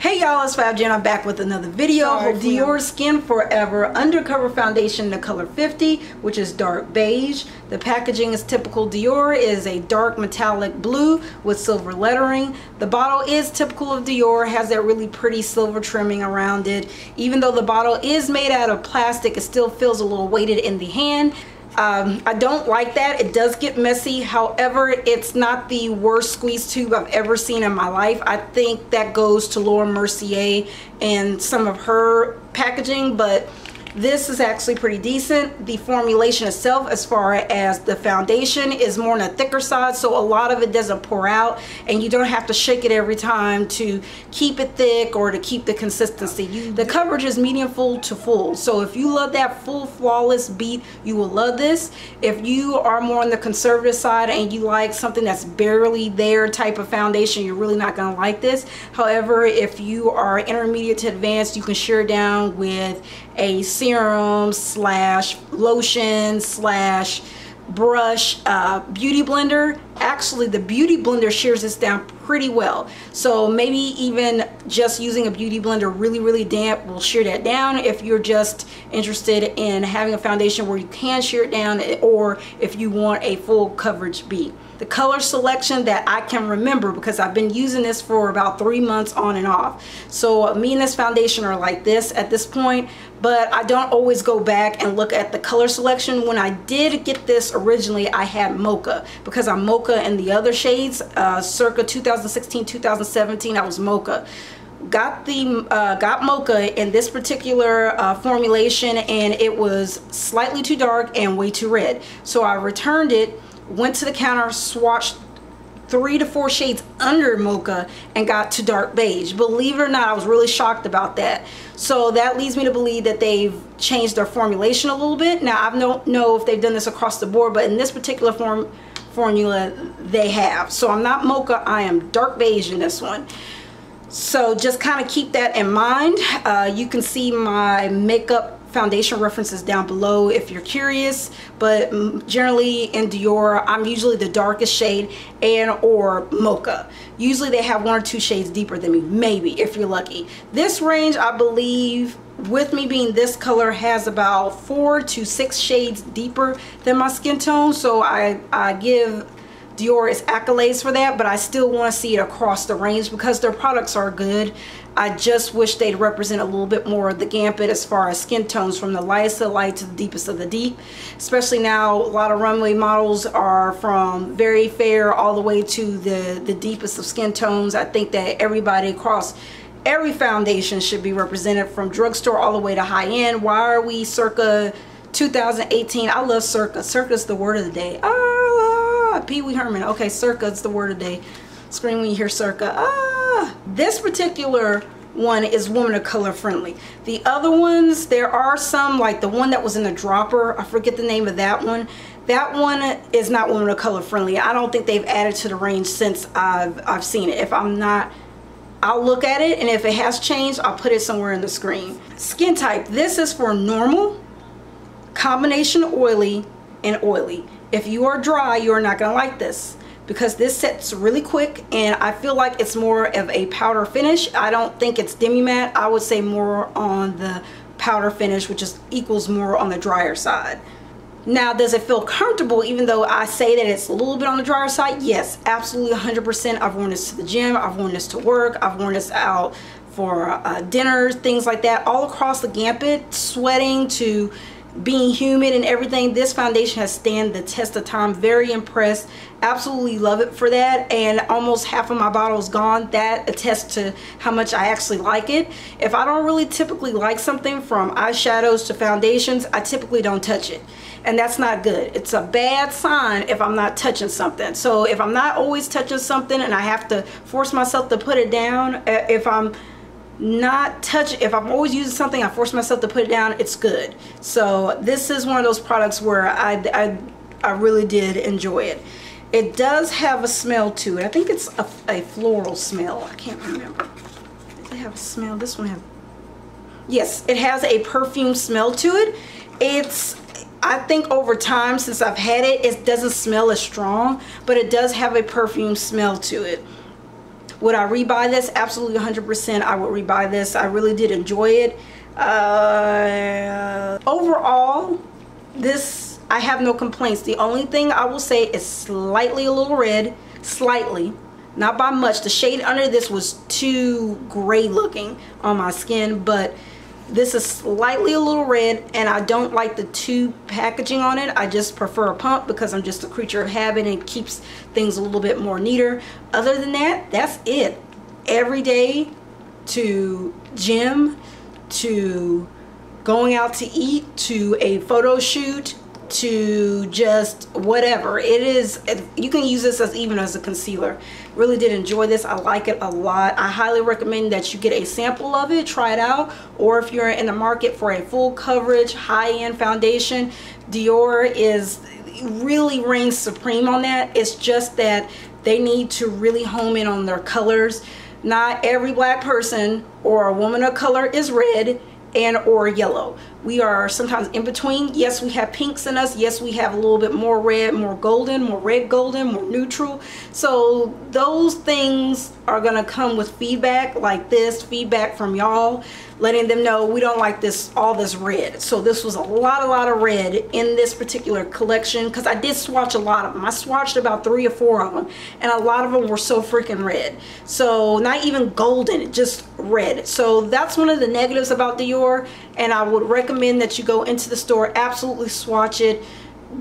Hey y'all, it's Fab Jen. I'm back with another video of Dior Skin Forever Undercover Foundation in the color 50, which is dark beige. The packaging is typical Dior. It is a dark metallic blue with silver lettering. The bottle is typical of Dior, has that really pretty silver trimming around it. Even though the bottle is made out of plastic, it still feels a little weighted in the hand. I don't like that. It does get messy. However, it's not the worst squeeze tube I've ever seen in my life. I think that goes to Laura Mercier and some of her packaging, but this is actually pretty decent. The formulation itself, as far as the foundation, is more on the thicker side, so a lot of it doesn't pour out and you don't have to shake it every time to keep it thick or to keep the consistency. The coverage is medium full to full, so if you love that full flawless beat, you will love this. If you are more on the conservative side and you like something that's barely there type of foundation, you're really not going to like this. However, if you are intermediate to advanced, you can shear down with a serum slash lotion slash brush beauty blender. Actually, the beauty blender shears this down pretty well, so maybe even just using a beauty blender really damp will shear that down if you're just interested in having a foundation where you can shear it down, or if you want a full coverage beat. The color selection that I can remember, because I've been using this for about 3 months on and off, so me and this foundation are like this at this point, but I don't always go back and look at the color selection. When I did get this originally, I had mocha, because I'm mocha in the other shades. Circa 2016 2017 I was mocha. Got mocha in this particular formulation, and it was slightly too dark and way too red, so I returned it, went to the counter, swatched 3 to 4 shades under mocha, and got to dark beige. Believe it or not, I was really shocked about that. So that leads me to believe that they've changed their formulation a little bit. Now, I don't know if they've done this across the board, but in this particular formula they have. So I'm not mocha, I am dark beige in this one. So just kind of keep that in mind. You can see my makeup foundation references down below if you're curious, but generally in Dior I'm usually the darkest shade and or mocha. Usually they have 1 or 2 shades deeper than me, maybe, if you're lucky. This range, I believe, with me being this color, has about 4 to 6 shades deeper than my skin tone, so I give Dior its accolades for that, but I still want to see it across the range because their products are good. I just wish they'd represent a little bit more of the gambit as far as skin tones, from the lightest of the light to the deepest of the deep. Especially now, a lot of runway models are from very fair all the way to the deepest of skin tones. I think that everybody across every foundation should be represented, from drugstore all the way to high end. Why are we circa 2018? I love circa. Circa's the word of the day. Pee Wee Herman. Okay, circa is the word of the day. Scream when you hear circa. This particular one is woman of color friendly. The other ones, there are some, like the one that was in the dropper, I forget the name of that one. That one is not woman of color friendly. I don't think they've added to the range since I've seen it. If I'm not, I'll look at it, and if it has changed, I'll put it somewhere in the screen. Skin type, this is for normal, combination oily, and oily. If you are dry, you are not going to like this, because this sets really quick, and I feel like it's more of a powder finish. I don't think it's demi matte. I would say more on the powder finish, which is equals more on the drier side. Now, does it feel comfortable even though I say that it's a little bit on the drier side? Yes, absolutely, 100%. I've worn this to the gym, I've worn this to work, I've worn this out for dinners, things like that, all across the gambit, sweating to being humid and everything. This foundation has stand the test of time. Very impressed, absolutely love it for that, and almost half of my bottle is gone. That attests to how much I actually like it. If I don't really typically like something, from eyeshadows to foundations, I typically don't touch it, and that's not good. It's a bad sign if I'm not touching something. So if I'm not always touching something and I have to force myself to put it down, if I'm always using something, I force myself to put it down, it's good. So this is one of those products where I really did enjoy it. It does have a smell to it. I think it's a floral smell. I can't remember. Does it have a smell? This one has, yes, it has a perfume smell to it. I think over time, since I've had it, it doesn't smell as strong, but it does have a perfume smell to it. Would I rebuy this? Absolutely 100% I would rebuy this. I really did enjoy it. Overall, this, I have no complaints. The only thing I will say is slightly a little red. Slightly. Not by much. The shade under this was too gray looking on my skin, but this is slightly a little red, and I don't like the tube packaging on it. I just prefer a pump because I'm just a creature of habit and it keeps things a little bit more neater. Other than that, that's it. Every day, to gym, to going out to eat, to a photo shoot, to just whatever it is, you can use this as even as a concealer. Really did enjoy this. I like it a lot. I highly recommend that you get a sample of it, try it out, or if you're in the market for a full coverage high-end foundation, Dior is really reigns supreme on that. It's just that they need to really home in on their colors. Not every black person or a woman of color is red and or yellow. We are sometimes in between. Yes, we have pinks in us. Yes, we have a little bit more red, more golden, more red golden, more neutral. So those things are gonna come with feedback like this, feedback from y'all, letting them know we don't like this, all this red. So this was a lot of red in this particular collection, because I did swatch a lot of them. I swatched about 3 or 4 of them, and a lot of them were so freaking red. So not even golden, just red. So that's one of the negatives about Dior, and I would recommend that you go into the store, absolutely swatch it,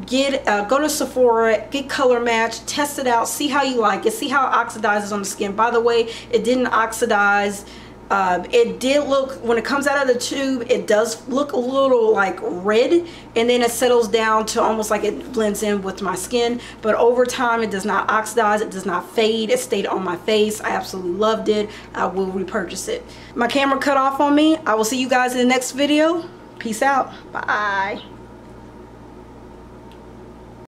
get go to Sephora, get color match, test it out, see how you like it, see how it oxidizes on the skin. By the way, it didn't oxidize. It did look, when it comes out of the tube, it does look a little like red, and then it settles down to almost like it blends in with my skin. But over time, it does not oxidize, it does not fade. It stayed on my face. I absolutely loved it. I will repurchase it. My camera cut off on me. I will see you guys in the next video. Peace out. Bye.